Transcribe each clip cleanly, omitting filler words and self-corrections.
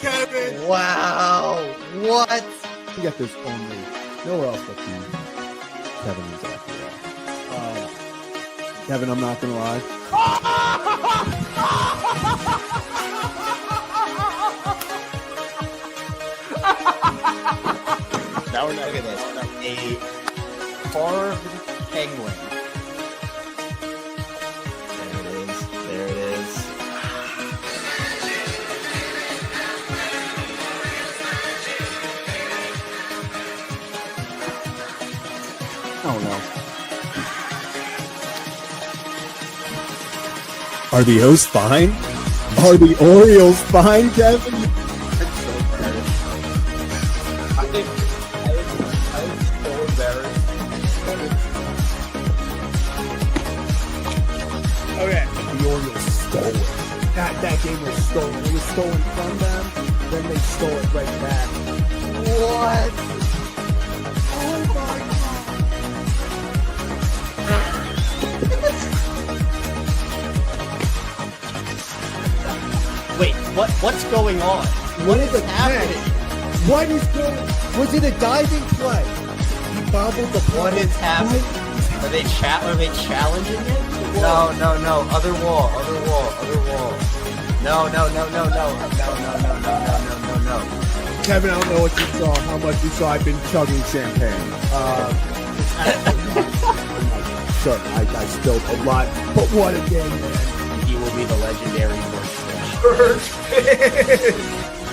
Kevin. Wow. What? You got this only nowhere else but you. Kevin is after that. Kevin, I'm not going to lie. Now we're looking at this. A carved penguin. There it is. Oh, no. Are the O's fine? Are the Orioles fine, Kevin? I think I'm so embarrassed. Okay. The Orioles stole it. That game was stolen. It was stolen from them, then they stole it right back. What? Oh my God. Wait, what's going on? What is happening? What is going on? Was it a diving play? He bobbled the play. What is happening? Are they challenging it? No. Other wall. No. Kevin, I don't know what you saw, how much you saw. I've been chugging champagne. Sure, I spilled a lot, but what a game, man. He will be the legendary Birdfish.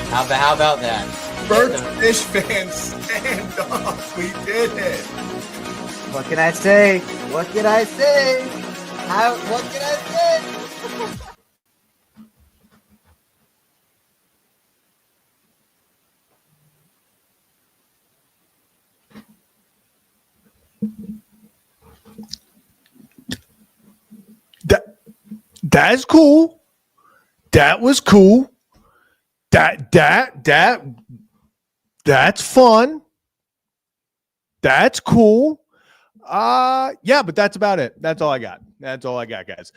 How about that? Birdfish fans, stand up. We did it. What can I say? What can I say? What can I say? That's cool. That was cool. That's fun. That's cool. Yeah, but that's about it. That's all I got. That's all I got, guys.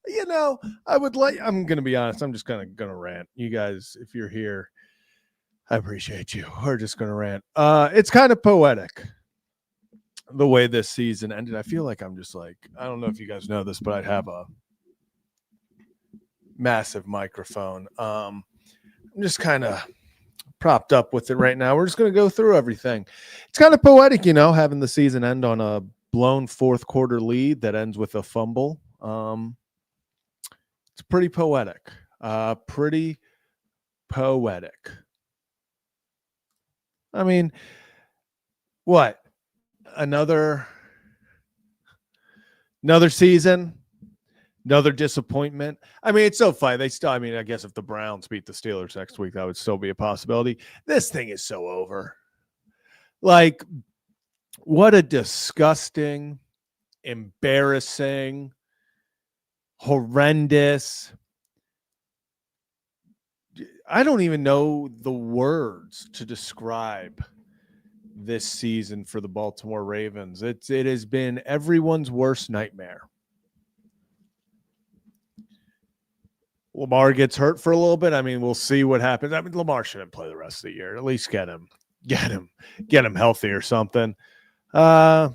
You know, I'm going to be honest. I'm just going to rant. You guys, if you're here, I appreciate you. We're just going to rant. It's kind of poetic the way this season ended. I feel like I'm just like, I don't know if you guys know this, but I have a massive microphone. I'm just kind of propped up with it right now. We're just going to go through everything. It's kind of poetic, you know, having the season end on a blown fourth quarter lead that ends with a fumble. It's pretty poetic. Pretty poetic. I mean, what? Another season, another disappointment. I mean, it's so funny. I guess if the Browns beat the Steelers next week, that would still be a possibility. This thing is so over. Like, what a disgusting, embarrassing, horrendous. I don't even know the words to describe this season for the Baltimore Ravens. It has been everyone's worst nightmare. Lamar gets hurt for a little bit. I mean, we'll see what happens. I mean, Lamar shouldn't play the rest of the year. At least get him healthy or something. What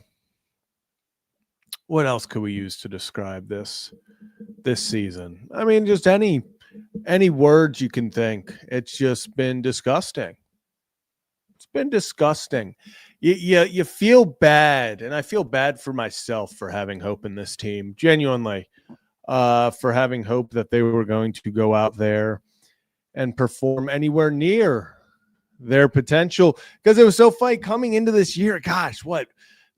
else could we use to describe this season? I mean, just any words you can think. It's just been disgusting. It's been disgusting. You feel bad, and I feel bad for myself for having hope in this team. Genuinely, for having hope that they were going to go out there and perform anywhere near their potential, because it was so funny coming into this year. Gosh, there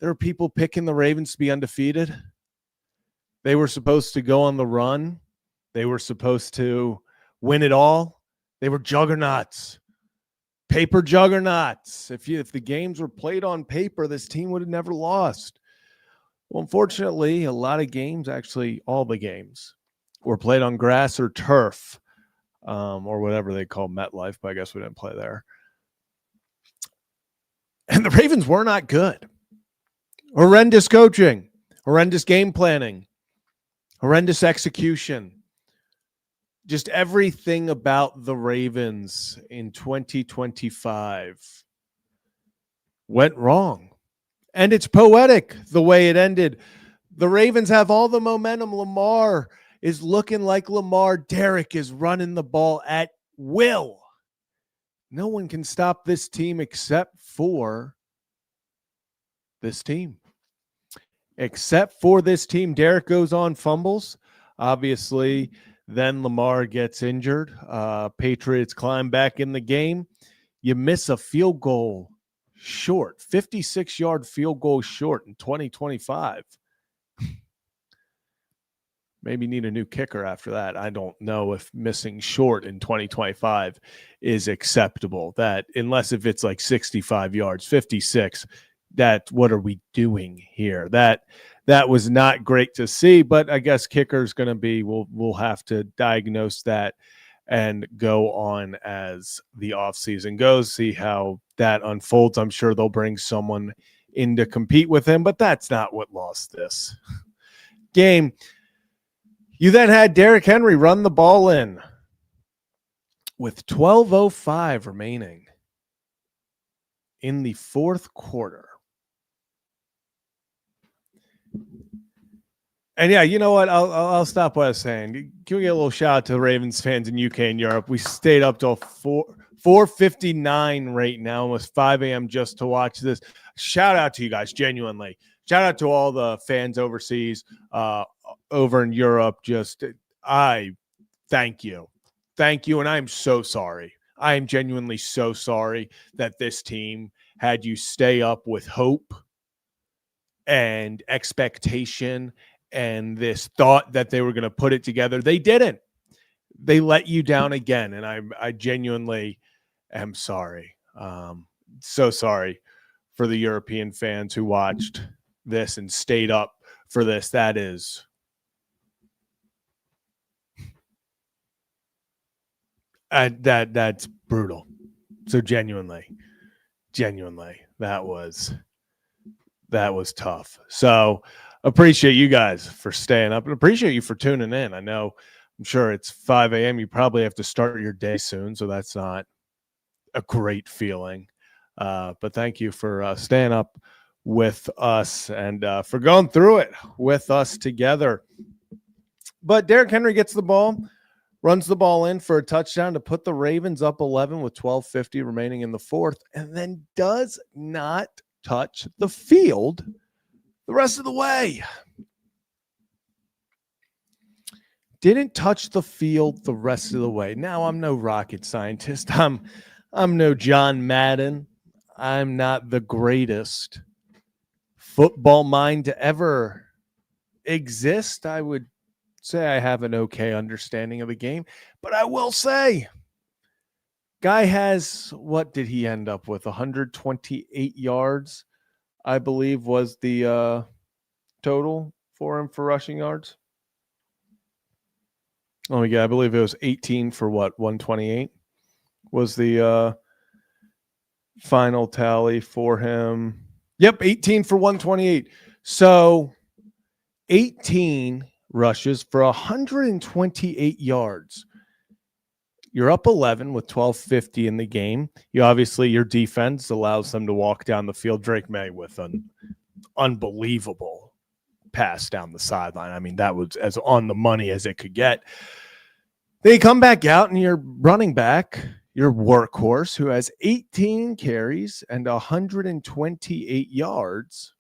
were people picking the Ravens to be undefeated. They were supposed to go on the run. They were supposed to win it all. They were juggernauts. Paper juggernauts. If the games were played on paper, this team would have never lost. Well, unfortunately, a lot of games, actually all the games, were played on grass or turf, or whatever they call MetLife, but I guess we didn't play there. And the Ravens were not good. Horrendous coaching, horrendous game planning, horrendous execution. just everything about the Ravens in 2025 went wrong. And it's poetic the way it ended. The Ravens have all the momentum. Lamar is looking like Lamar. Derek is running the ball at will. No one can stop this team except for this team. Except for this team. Derek goes on, fumbles. Obviously, then Lamar gets injured. Patriots climb back in the game. You miss a field goal short, 56-yard field goal short in 2025. Maybe need a new kicker after that. I don't know if missing short in 2025 is acceptable. That unless if it's like 65 yards, 56, that what are we doing here? That was not great to see, but I guess kicker's going to be we'll have to diagnose that and go on as the offseason goes, see how that unfolds. I'm sure they'll bring someone in to compete with him, but that's not what lost this game. You then had Derrick Henry run the ball in with 12:05 remaining in the fourth quarter. And yeah, you know what? I'll stop what I was saying. Can we get a little shout out to the Ravens fans in UK and Europe? We stayed up till 4:59 right now, almost 5 a.m. just to watch this. Shout out to you guys, genuinely. Shout out to all the fans overseas, over in Europe. I thank you. Thank you. And I'm so sorry. I am genuinely so sorry that this team had you stay up with hope and expectation and this thought that they were going to put it together. They didn't. They let you down again. And I genuinely am sorry. So sorry for the European fans who watched this and stayed up for this. That's brutal. So genuinely, that was tough. So appreciate you guys for staying up and appreciate you for tuning in. I'm sure it's 5 a.m. You probably have to start your day soon, so that's not a great feeling. But thank you for staying up with us and for going through it with us together. But Derrick Henry gets the ball, runs the ball in for a touchdown to put the Ravens up 11 with 12:50 remaining in the fourth, and then does not touch the field the rest of the way. Didn't touch the field the rest of the way. Now, I'm no rocket scientist. I'm no John Madden. I'm not the greatest football mind to ever exist. I would say I have an okay understanding of the game, but I will say, guy has, what did he end up with? 128 yards, I believe, was the total for him for rushing yards. Oh, yeah, I believe it was 18 for 128 was the final tally for him. Yep, 18 for 128. So 18 rushes for 128 yards. You're up 11 with 12:50 in the game. Your defense allows them to walk down the field. Drake May with an unbelievable pass down the sideline. I mean, that was as on the money as it could get. They come back out, and your running back, your workhorse, who has 18 carries and 128 yards,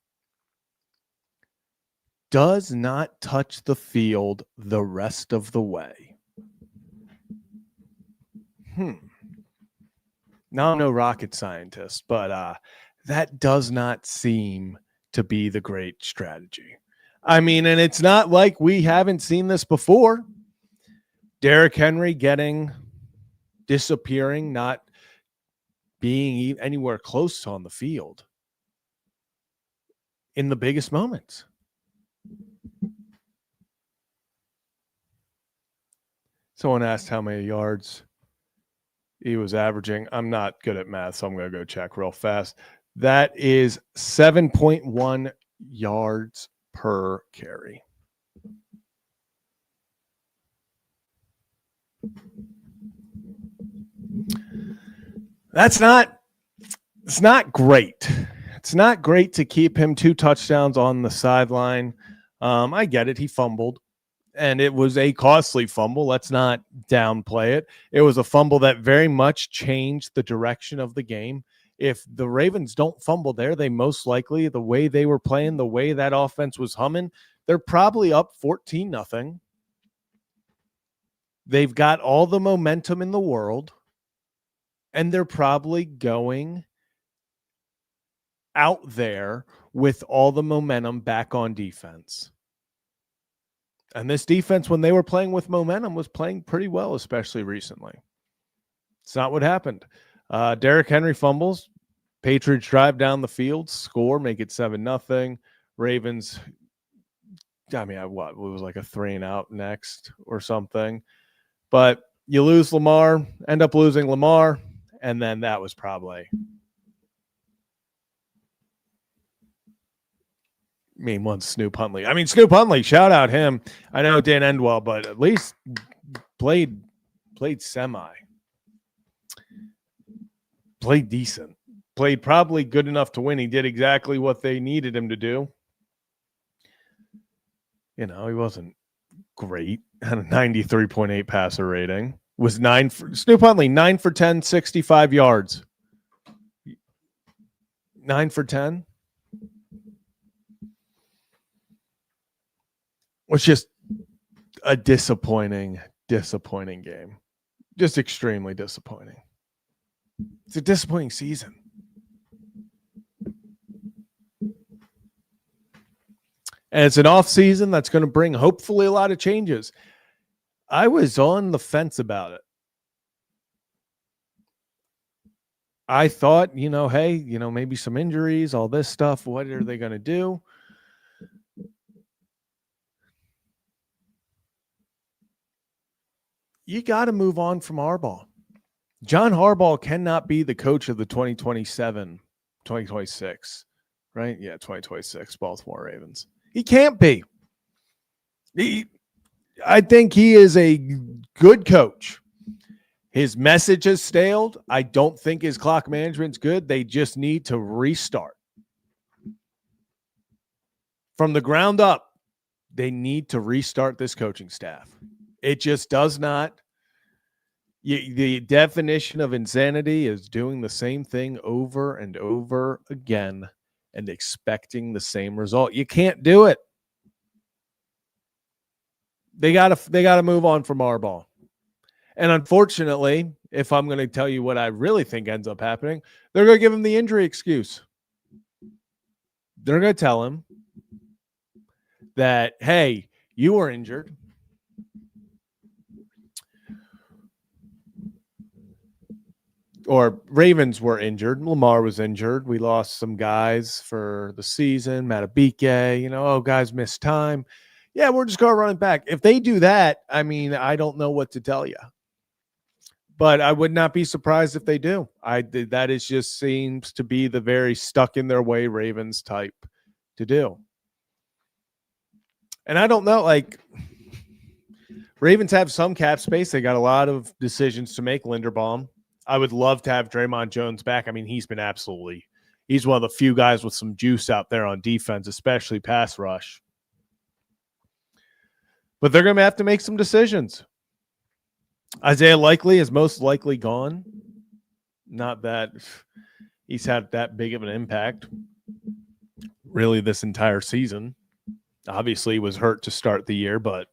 does not touch the field the rest of the way. Now, I'm no rocket scientist, but that does not seem to be the great strategy. I mean, and it's not like we haven't seen this before. Derrick Henry disappearing, not being anywhere close on the field in the biggest moments. Someone asked how many yards he was averaging. I'm not good at math, so I'm going to go check real fast. That is 7.1 yards per carry. It's not great. It's not great to keep him 2 touchdowns on the sideline. I get it. He fumbled, and it was a costly fumble. Let's not downplay it. It was a fumble that very much changed the direction of the game. If the Ravens don't fumble there, they most likely, the way they were playing, the way that offense was humming, they're probably up 14-0. They've got all the momentum in the world, and they're probably going out there with all the momentum back on defense. And this defense, when they were playing with momentum, was playing pretty well, especially recently. It's not what happened. Derrick Henry fumbles. Patriots drive down the field, score, make it 7-0. Ravens, I mean, it was like a 3-and-out next or something. But you lose Lamar, end up losing Lamar, and then that was probably, once Snoop Huntley. I mean, Snoop Huntley, shout out him. I know it didn't end well, but at least played semi. Played decent. Played probably good enough to win. He did exactly what they needed him to do. He wasn't great. Had a 93.8 passer rating. Was Snoop Huntley, 9 for 10, 65 yards. 9 for 10. Was just a disappointing game. Just extremely disappointing. It's a disappointing season. And it's an off season that's going to bring hopefully a lot of changes. I was on the fence about it. I thought, hey, maybe some injuries, all this stuff. What are they going to do? You got to move on from Harbaugh. John Harbaugh cannot be the coach of the 2026, right? Yeah, 2026 Baltimore Ravens. He can't be. I think he is a good coach. His message has staled. I don't think his clock management's good. They just need to restart. From the ground up, they need to restart this coaching staff. It just does not. The definition of insanity is doing the same thing over and over again and expecting the same result. You can't do it. They gotta move on from Harbaugh. And unfortunately, if I'm going to tell you what I really think ends up happening, they're going to give him the injury excuse. They're going to tell him that, hey, you were injured. Or Ravens were injured. Lamar was injured. We lost some guys for the season. Matabike, guys missed time. Yeah, we're just going to run it back. If they do that, I don't know what to tell you. But I would not be surprised if they do. That is just seems to be the very stuck in their way Ravens type to do. And I don't know, Ravens have some cap space. They got a lot of decisions to make. Linderbaum. I would love to have Draymond Jones back. He's been he's one of the few guys with some juice out there on defense, especially pass rush. But they're going to have to make some decisions. Isaiah Likely is most likely gone. Not that he's had that big of an impact really this entire season. Obviously, he was hurt to start the year, but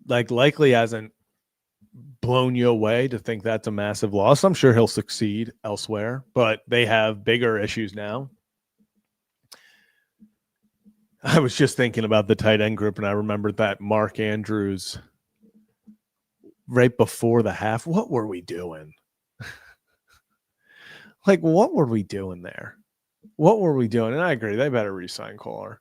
Likely hasn't blown you away to think that's a massive loss. I'm sure he'll succeed elsewhere, but they have bigger issues now. I was just thinking about the tight end group, and I remembered that Mark Andrews right before the half. What were we doing? What were we doing there? What were we doing? And I agree, they better re-sign Kohler.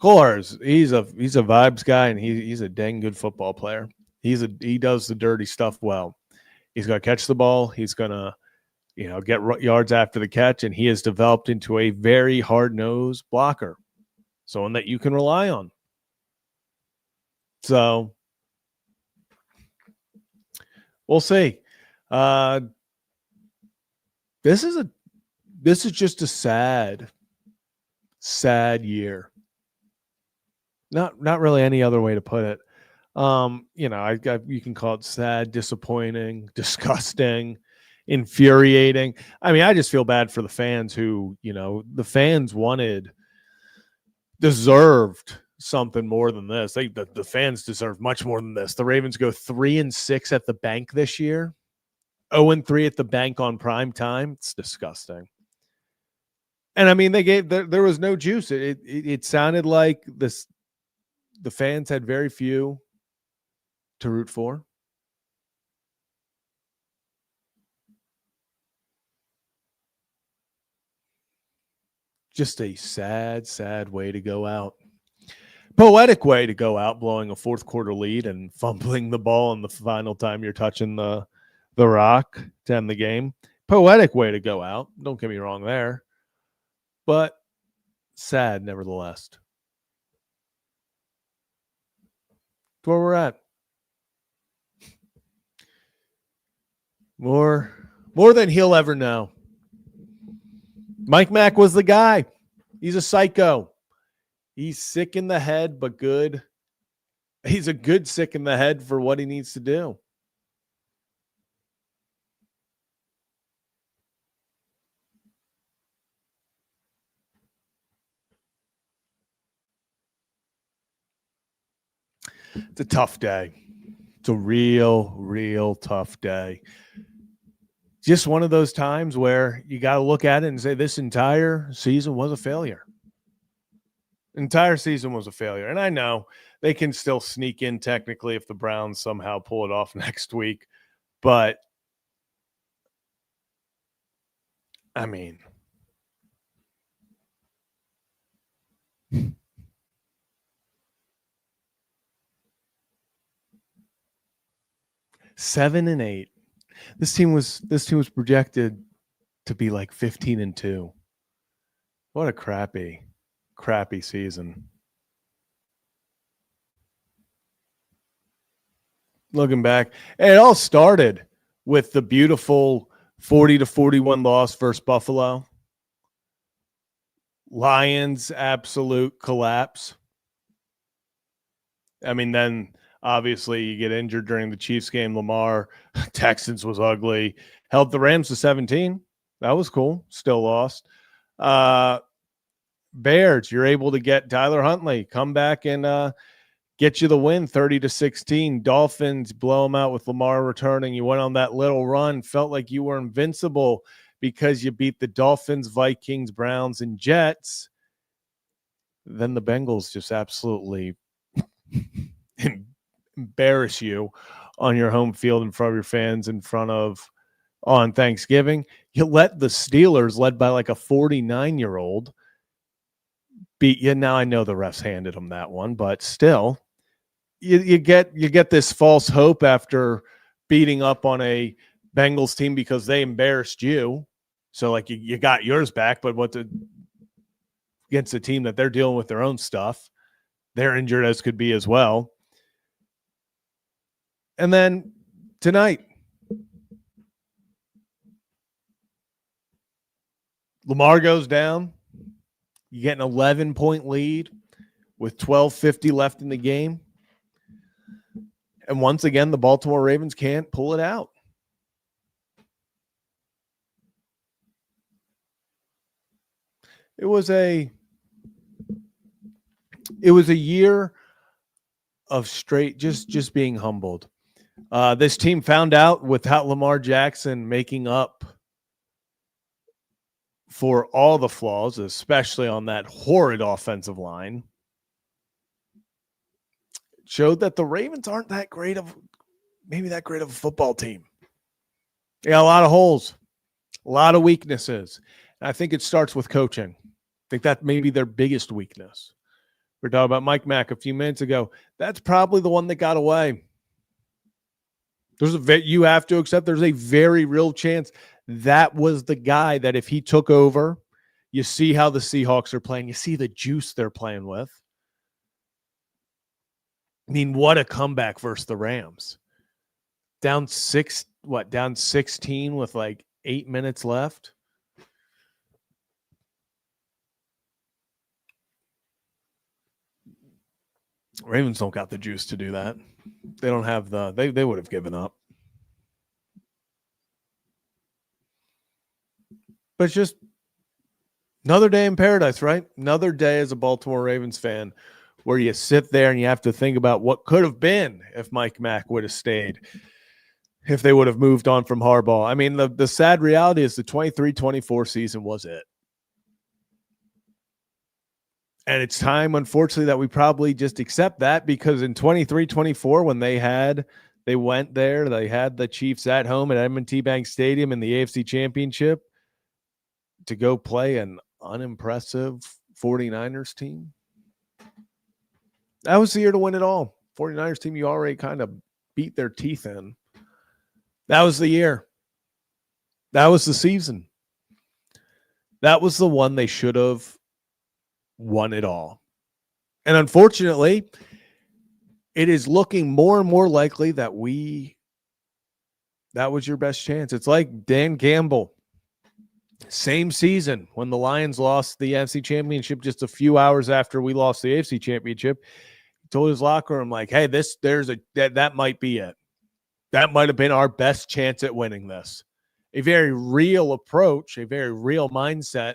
He's a vibes guy, and he's a dang good football player. He does the dirty stuff well. He's going to catch the ball. He's going to, get yards after the catch, and he has developed into a very hard-nosed blocker, someone that you can rely on. So we'll see. This is just a sad year. Not really any other way to put it. You can call it sad, disappointing, disgusting, infuriating. I mean, I just feel bad for the fans who, the fans deserved something more than this. The fans deserve much more than this. The Ravens go 3-6 at the bank this year, 0-3 at the bank on prime time. It's disgusting. And I mean, there was no juice. It sounded like the fans had very few to root for. Just a sad way to go out. Poetic way to go out, blowing a fourth quarter lead and fumbling the ball in the final time you're touching the rock to end the game. Poetic way to go out. Don't get me wrong there. But sad nevertheless. That's where we're at. More than he'll ever know. Mike Mack was the guy. He's a psycho. He's sick in the head, but good. He's a good sick in the head for what he needs to do. It's a tough day. It's a real tough day. Just one of those times where you got to look at it and say this entire season was a failure. Entire season was a failure. And I know they can still sneak in technically if the Browns somehow pull it off next week. But, I mean, seven and 8. This team was projected to be like 15-2. What a crappy season. Looking back, it all started with the beautiful 40-41 loss versus Buffalo. Lions absolute collapse. I mean, then obviously you get injured during the Chiefs game. Lamar, Texans was ugly. Held the Rams to 17. That was cool. Still lost. Bears, you're able to get Tyler Huntley, come back and get you the win, 30-16. Dolphins blow them out with Lamar returning. You went on that little run, felt like you were invincible because you beat the Dolphins, Vikings, Browns, and Jets. Then the Bengals just absolutely embarrass you on your home field in front of your fans on Thanksgiving. You let the Steelers, led by like a 49-year-old, beat you. Now I know the refs handed them that one, but still, you get this false hope after beating up on a Bengals team because they embarrassed you. So like you got yours back, but against a team that they're dealing with their own stuff, they're injured as could be as well. And then tonight, Lamar goes down. You get an 11-point lead with 12:50 left in the game. And once again, the Baltimore Ravens can't pull it out. It was a year of straight just being humbled. This team found out without Lamar Jackson making up for all the flaws, especially on that horrid offensive line, showed that the Ravens aren't that great of a football team. They got a lot of holes, a lot of weaknesses. And I think it starts with coaching. I think that may be their biggest weakness. We were talking about Mike Mack a few minutes ago. That's probably the one that got away. You have to accept there's a very real chance that was the guy that if he took over, you see how the Seahawks are playing, you see the juice they're playing with. mean, what a comeback versus the Rams. Down 16 with like 8 minutes left. Ravens don't got the juice to do that. They don't have they would have given up. But it's just another day in paradise, right? Another day as a Baltimore Ravens fan where you sit there and you have to think about what could have been if Mike Mack would have stayed, if they would have moved on from Harbaugh. I mean, the sad reality is the 23-24 season was it. And it's time, unfortunately, that we probably just accept that, because in 23-24, when they had the Chiefs at home at M&T Bank Stadium in the AFC Championship to go play an unimpressive 49ers team. That was the year to win it all. 49ers team you already kind of beat their teeth in. That was the year. That was the season. That was the one they should have won it all. And unfortunately, it is looking more and more likely that was your best chance. It's like Dan Gamble. Same season when the Lions lost the NFC Championship just a few hours after we lost the AFC Championship. He told his locker room, like, hey, that might be it. That might have been our best chance at winning this. A very real approach, a very real mindset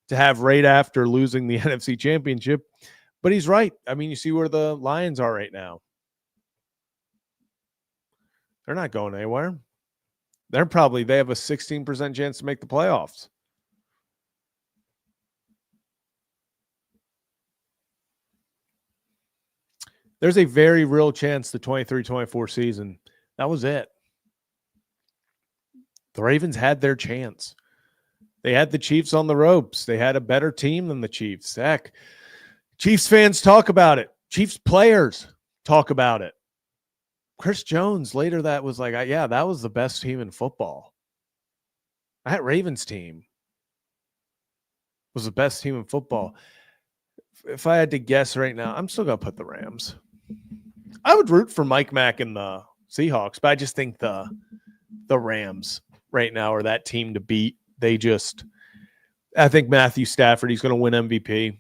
to have right after losing the NFC Championship. But he's right. I mean, you see where the Lions are right now. They're not going anywhere. They have a 16% chance to make the playoffs. There's a very real chance the 23-24 season, that was it. The Ravens had their chance. They had the Chiefs on the ropes. They had a better team than the Chiefs. Heck, Chiefs fans talk about it. Chiefs players talk about it. Chris Jones later that was like, yeah, that was the best team in football. That Ravens team was the best team in football. If I had to guess right now, I'm still going to put the Rams. I would root for Mike Mack and the Seahawks, but I just think the Rams right now are that team to beat. I think Matthew Stafford, he's going to win MVP.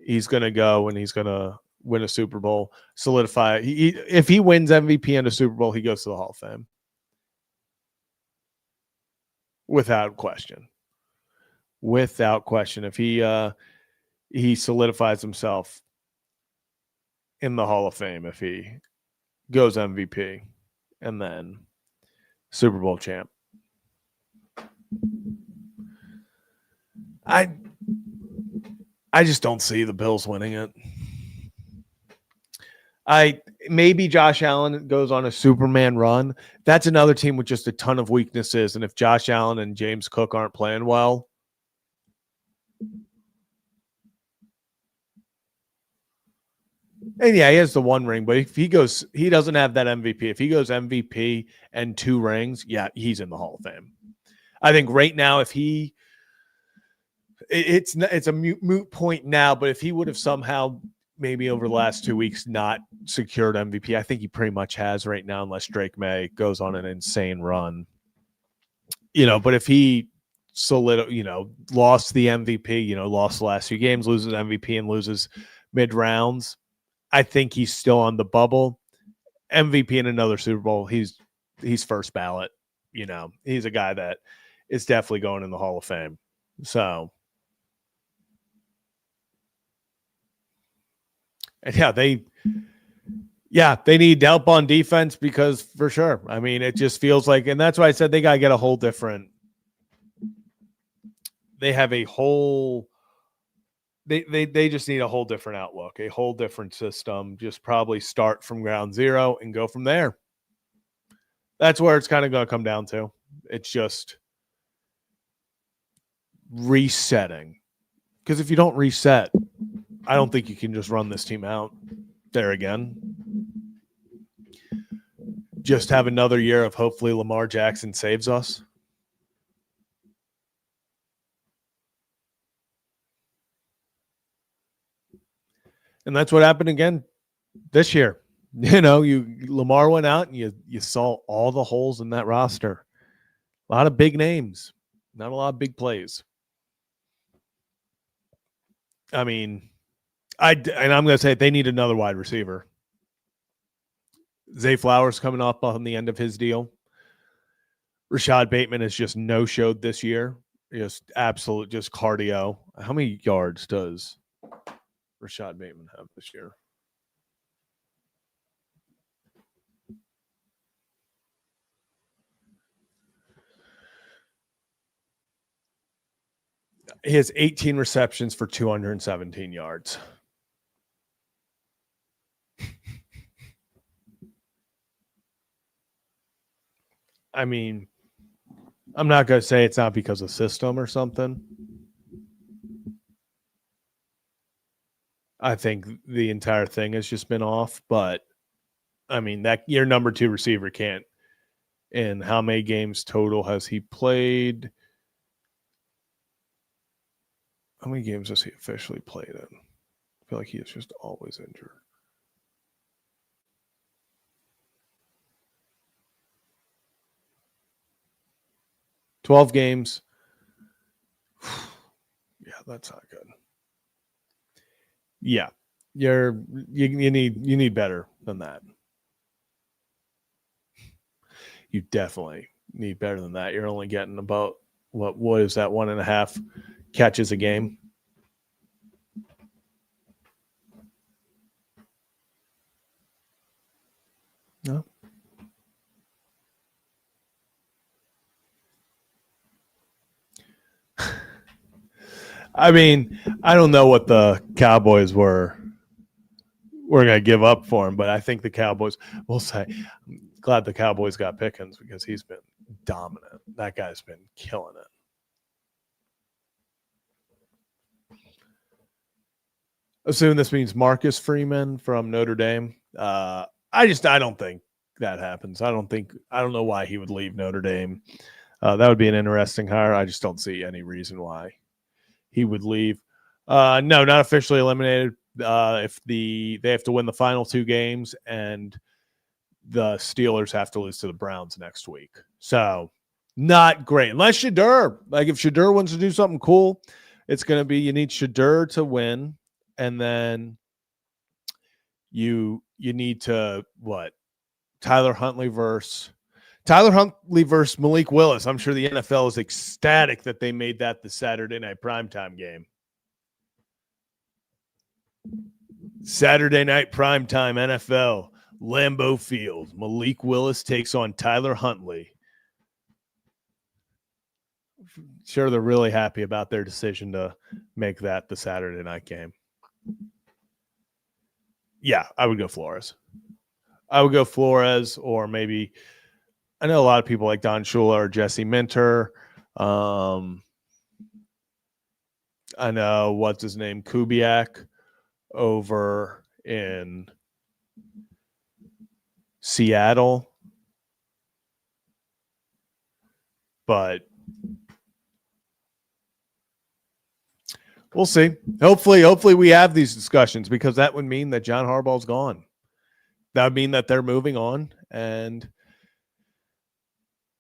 He's going to go and he's going to win a Super Bowl, solidify. If he wins MVP and a Super Bowl, he goes to the Hall of Fame. Without question. Without question. If he solidifies himself in the Hall of Fame, if he goes MVP and then Super Bowl champ. I just don't see the Bills winning it. Maybe Josh Allen goes on a Superman run. That's another team with just a ton of weaknesses. And if Josh Allen and James Cook aren't playing well, and yeah, he has the one ring, but if he doesn't have that MVP. If he goes MVP and 2 rings, yeah, he's in the Hall of Fame. I think right now, it's a moot point now, but if he would have somehow maybe over the last 2 weeks not secured MVP, I think he pretty much has right now, unless Drake May goes on an insane run. But if he lost the MVP, lost the last few games, loses MVP and loses mid-rounds, I think he's still on the bubble. MVP in another Super Bowl, he's first ballot. He's a guy that is definitely going in the Hall of Fame. So, and they need help on defense, because for sure, I mean, it just feels like, and that's why I said they got to get a whole different. They have a whole. They just need a whole different outlook, a whole different system. Just probably start from ground zero and go from there. That's where it's kind of going to come down to. It's just resetting. Because if you don't reset, I don't think you can just run this team out there again. Just have another year of hopefully Lamar Jackson saves us. And that's what happened again this year. Lamar went out and you saw all the holes in that roster. A lot of big names, not a lot of big plays. I mean, I'm going to say they need another wide receiver. Zay Flowers coming up on the end of his deal. Rashad Bateman has just no-showed this year. Just absolute, just cardio. How many yards does Rashad Bateman have this year? He has 18 receptions for 217 yards. I mean, I'm not going to say it's not because of system or something. I think the entire thing has just been off, but I mean, that your number 2 receiver can't. And how many games total has he played? How many games has he officially played in? I feel like he is just always injured. $12 games. Yeah, that's not good. Yeah, you need better than that. You definitely need better than that. You're only getting about what is that, 1.5 catches a game? No. I mean, I don't know what the Cowboys were going to give up for him, but I think the Cowboys will say, I'm glad the Cowboys got Pickens because he's been dominant. That guy's been killing it. Assume this means Marcus Freeman from Notre Dame. I don't think that happens. I don't know why he would leave Notre Dame. That would be an interesting hire. I just don't see any reason why he would leave. No, not officially eliminated. If they have to win the final 2 games and the Steelers have to lose to the Browns next week. So not great. Unless Shedeur, like if Shedeur wants to do something cool, it's going to be, you need Shedeur to win. And then you need to Tyler Huntley versus Malik Willis. I'm sure the NFL is ecstatic that they made that the Saturday night primetime game. Saturday night primetime NFL, Lambeau Field. Malik Willis takes on Tyler Huntley. Sure, they're really happy about their decision to make that the Saturday night game. Yeah, I would go Flores. Or maybe, I know a lot of people like Don Shula or Jesse Minter. I know, what's his name, Kubiak over in Seattle. But we'll see. Hopefully we have these discussions, because that would mean that John Harbaugh's gone. That would mean that they're moving on. And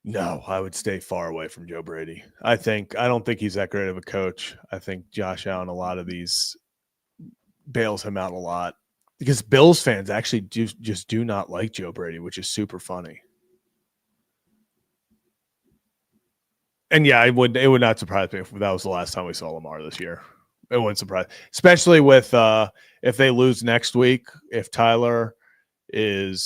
no, I would stay far away from Joe Brady. I don't think he's that great of a coach. I think Josh Allen, a lot of these, bails him out a lot, because Bills fans actually just do not like Joe Brady, which is super funny. And yeah, it would not surprise me if that was the last time we saw Lamar this year. It wouldn't surprise, especially with if they lose next week. If Tyler Tyler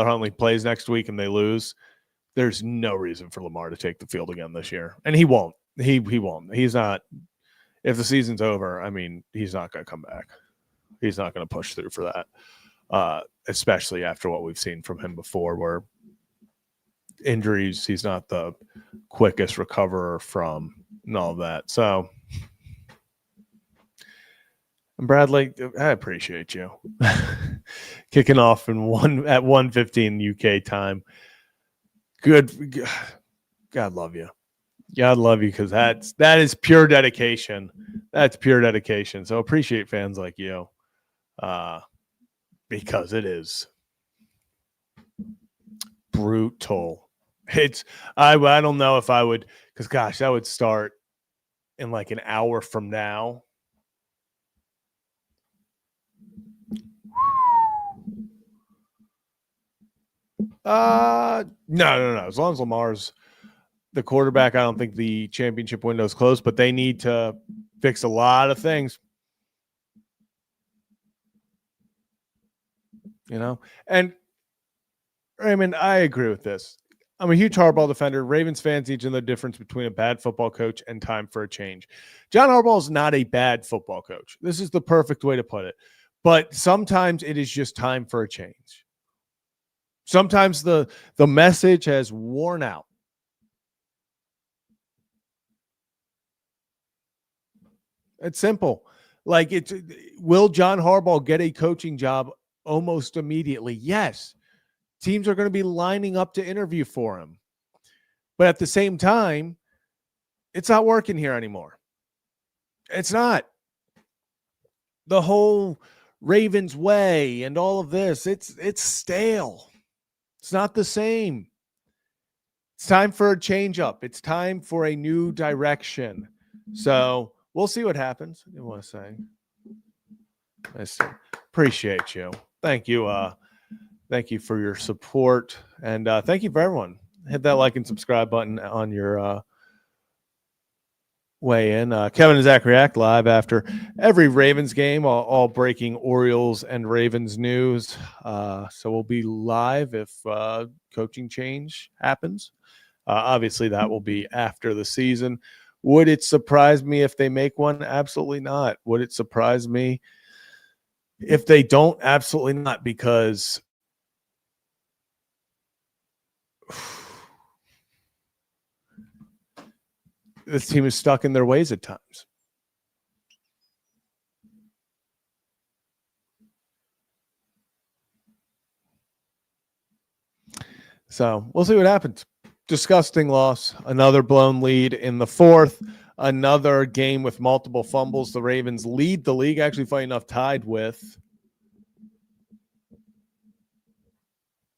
Huntley plays next week and they lose, there's no reason for Lamar to take the field again this year, and he won't. He won't. He's not. If the season's over, I mean, he's not going to come back. He's not going to push through for that, especially after what we've seen from him before, where injuries, he's not the quickest recoverer from and all of that. So, and Bradley, I appreciate you kicking off at 1:15 UK time. Good. God love you. God love you, because that is pure dedication. That's pure dedication. So appreciate fans like you. because it is brutal. It's I don't know if I would, because gosh, that would start in like an hour from now. No. As long as Lamar's the quarterback, I don't think the championship window is closed, but they need to fix a lot of things. You know, and Raymond, I agree with this. I'm a huge Harbaugh defender. Ravens fans need to know the difference between a bad football coach and time for a change. John Harbaugh is not a bad football coach. This is the perfect way to put it. But sometimes it is just time for a change. Sometimes the message has worn out. It's simple. Like, will John Harbaugh get a coaching job almost immediately? Yes. Teams are going to be lining up to interview for him. But at the same time, it's not working here anymore. It's not. The whole Ravens way and all of this, it's stale. It's not the same. It's time for a change up. It's time for a new direction. So we'll see what happens. What do you want to say? I appreciate you. Thank you. Thank you for your support. And thank you for everyone. Hit that like and subscribe button on your way in. Kevin and Zach react live after every Ravens game, all breaking Orioles and Ravens news. So we'll be live if coaching change happens. Obviously, that will be after the season. Would it surprise me if they make one? Absolutely not. Would it surprise me if they don't? Absolutely not, because this team is stuck in their ways at times. So we'll see what happens. Disgusting loss. Another blown lead in the fourth. Another game with multiple fumbles. The Ravens lead the league, actually, funny enough, tied with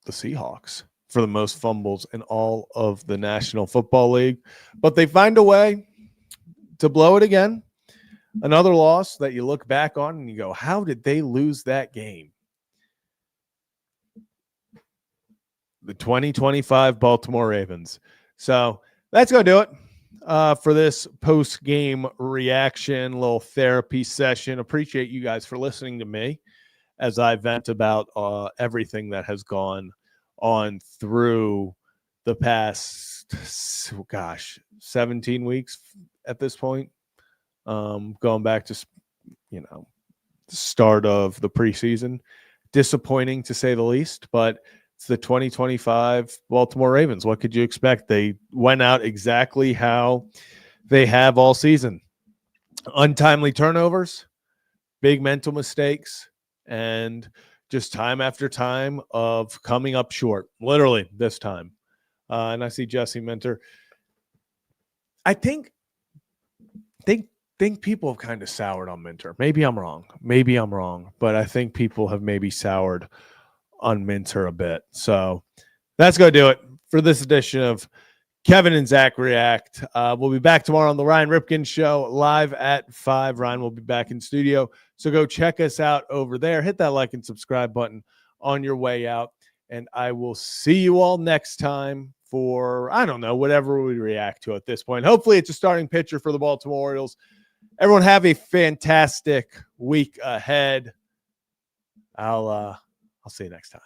the Seahawks for the most fumbles in all of the National Football League. But they find a way to blow it again. Another loss that you look back on and you go, how did they lose that game? The 2025 Baltimore Ravens. So that's going to do it for this post-game reaction, little therapy session. Appreciate you guys for listening to me as I vent about everything that has gone on through the past, 17 weeks at this point. Going back to, the start of the preseason. Disappointing to say the least, but it's the 2025 Baltimore Ravens. What could you expect? They went out exactly how they have all season. Untimely turnovers, big mental mistakes, and just time after time of coming up short, literally this time. And I see Jesse Minter. I think people have kind of soured on Minter. Maybe I'm wrong, but I think people have maybe soured on Minter a bit. So that's going to do it for this edition of Kevin and Zach React. We'll be back tomorrow on the Ryan Ripken Show live at 5. Ryan will be back in studio. So go check us out over there. Hit that like and subscribe button on your way out. And I will see you all next time for, I don't know, whatever we react to at this point. Hopefully it's a starting pitcher for the Baltimore Orioles. Everyone have a fantastic week ahead. I'll see you next time.